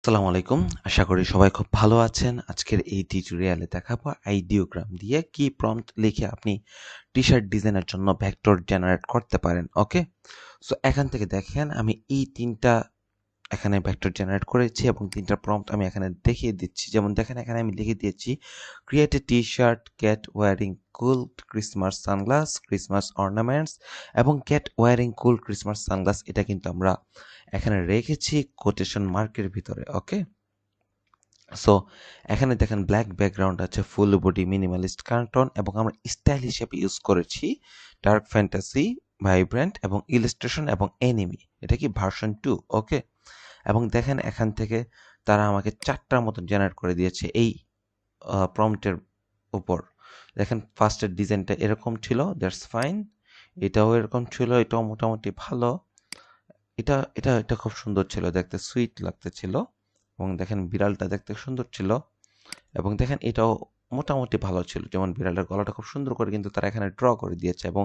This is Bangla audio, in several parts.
আসসালামু আলাইকুম। আশা করি সবাই খুব ভালো আছেন। আজকের এই টিউটোরিয়ালে দেখাবো আইডিওগ্রাম দিয়ে কি প্রম্পট লিখে আপনি টি-শার্ট ডিজাইনের জন্য ভেক্টর জেনারেট করতে পারেন। ওকে? সো এখান থেকে দেখেন আমি এই ৩টা এখানে ভেক্টর জেনারেট করেছি এবং ৩টা প্রম্পট আমি এখানে দেখিয়ে দিচ্ছি। যেমন দেখেন এখানে আমি লিখে দিয়েছি create a T-shirt, get wearing cool Christmas sunglass, Christmas ornaments এবং get wearing cool Christmas sunglass এটা কিন্তু আমরা এখানে রেখেছি কোটেশন মার্কের ভিতরে। ওকে? সো এখানে দেখেন ব্ল্যাক ব্যাকগ্রাউন্ড আছে, ফুল বডি মিনিমালিস্ট কার্টন এবং আমরা স্টাইল হিসেবে ইউজ করেছি ডার্ক ফ্যান্টাসি, ভাইব্রেন্ট এবং ইলাস্ট্রেশন এবং এনিমি। এটা কি ভার্সন 2। ওকে? এবং দেখেন এখান থেকে তারা আমাকে 4টার মতো জেনারেট করে দিয়েছে এই প্রম্পটের উপর। দেখেন ফার্স্টের ডিজাইনটা এরকম ছিল, দ্যাটস ফাইন। এটাও এরকম ছিল, এটাও মোটামুটি ভালো। এটা খুব সুন্দর ছিল, দেখতে সুইট লাগতেছিল। এবং দেখেন বিড়ালটা দেখতে সুন্দর ছিল এবং দেখেন এটাও মোটামুটি ভালো ছিল। যেমন বিড়ালের গলাটা খুব সুন্দর করে কিন্তু তারা এখানে ড্র করে দিয়েছে এবং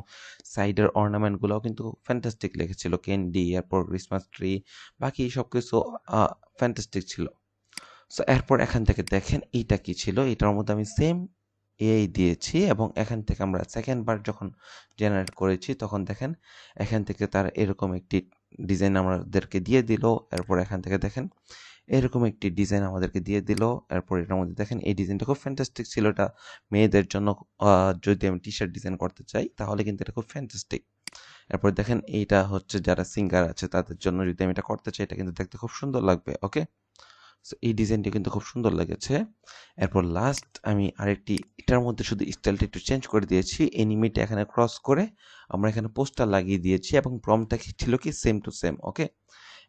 সাইডের অর্নামেন্টগুলোও কিন্তু ফ্যান্টাস্টিক লিখেছিল, ক্যান্ডি, এরপর ক্রিসমাস ট্রি, বাকি সব কিছু ফ্যান্টাস্টিক ছিল। সো এরপর এখান থেকে দেখেন এইটা কি ছিল, এটার মধ্যে আমি সেম এআই দিয়েছি এবং এখান থেকে আমরা সেকেন্ড বার যখন জেনারেট করেছি তখন দেখেন এখান থেকে তার এরকম একটি ডিজাইন আমাদেরকে দিয়ে দিল। এরপর এখান থেকে দেখেন এরকম একটি ডিজাইন আমাদেরকে দিয়ে দিল। এরপর এটার মধ্যে দেখেন এই ডিজাইনটা খুব ফ্যান্টাস্টিক ছিল। এটা মেয়েদের জন্য যদি আমি টি শার্ট ডিজাইন করতে চাই তাহলে কিন্তু এটা খুব ফ্যান্টাস্টিক। এরপর দেখেন এইটা হচ্ছে যারা সিঙ্গার আছে তাদের জন্য যদি আমি এটা করতে চাই এটা কিন্তু দেখতে খুব সুন্দর লাগবে। ওকে? সো এই ডিজাইনটি কিন্তু খুব সুন্দর লেগেছে। এরপর লাস্ট আমি আরেকটি এটার মধ্যে শুধু স্টাইলটা একটু চেঞ্জ করে দিয়েছি, এনিমিটা এখানে ক্রস করে আমরা এখানে পোস্টার লাগিয়ে দিয়েছি এবং প্রম্পটটা ছিল কি সেম টু সেম। ওকে?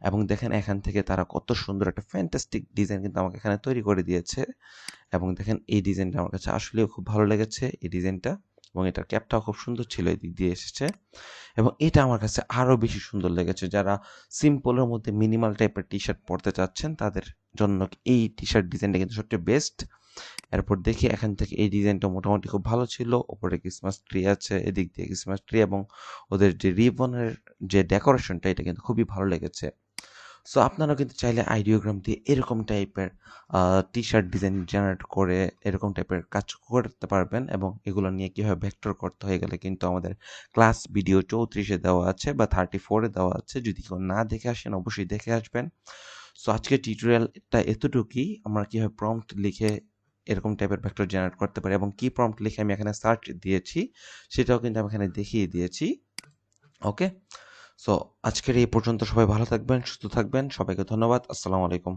এবং দেখেন এখান থেকে তারা কত সুন্দর একটা ফ্যান্টাস্টিক ডিজাইন কিন্তু আমাকে এখানে তৈরি করে দিয়েছে। এবং দেখেন এই ডিজাইনটা আমার কাছে আসলেও খুব ভালো লেগেছে এই ডিজাইনটা, এবং এটার ক্যাপটাও খুব সুন্দর ছিল, এদিক দিয়ে এসেছে। এবং এটা আমার কাছে আরও বেশি সুন্দর লেগেছে। যারা সিম্পলের মধ্যে মিনিমাল টাইপের টি শার্ট পরতে চাচ্ছেন তাদের জন্য এই টি শার্ট ডিজাইনটা কিন্তু সবচেয়ে বেস্ট। এরপর দেখি এখান থেকে এই ডিজাইনটা মোটামুটি খুব ভালো ছিল। ওপরে ক্রিসমাস ট্রি আছে, এদিক দিয়ে ক্রিসমাস ট্রি এবং ওদের যে রিবনের যে ডেকোরেশনটা এটা কিন্তু খুবই ভালো লেগেছে। সো আপনারাও কিন্তু চাইলে আইডিওগ্রাম দিয়ে এরকম টাইপের টি শার্ট ডিজাইন জেনারেট করে এরকম টাইপের কাজ করতে পারবেন এবং এগুলো নিয়ে কীভাবে ভেক্টর করতে হয়ে গেলে কিন্তু আমাদের ক্লাস ভিডিও 34-এ দেওয়া আছে বা 34-এ দেওয়া আছে। যদি কেউ না দেখে আসেন অবশ্যই দেখে আসবেন। সো আজকের টিউটোরিয়ালটা এতটুকুই। আমরা কীভাবে প্রম্পট লিখে এরকম টাইপের ভেক্টর জেনারেট করতে পারি এবং কি প্রম্পট লিখে আমি এখানে সার্চ দিয়েছি সেটাও কিন্তু আমি এখানে দেখিয়ে দিয়েছি। ওকে? সো আজকের এই পর্যন্ত। সবাই ভালো থাকবেন, সুস্থ থাকবেন। সবাইকে ধন্যবাদ। আসসালামু আলাইকুম।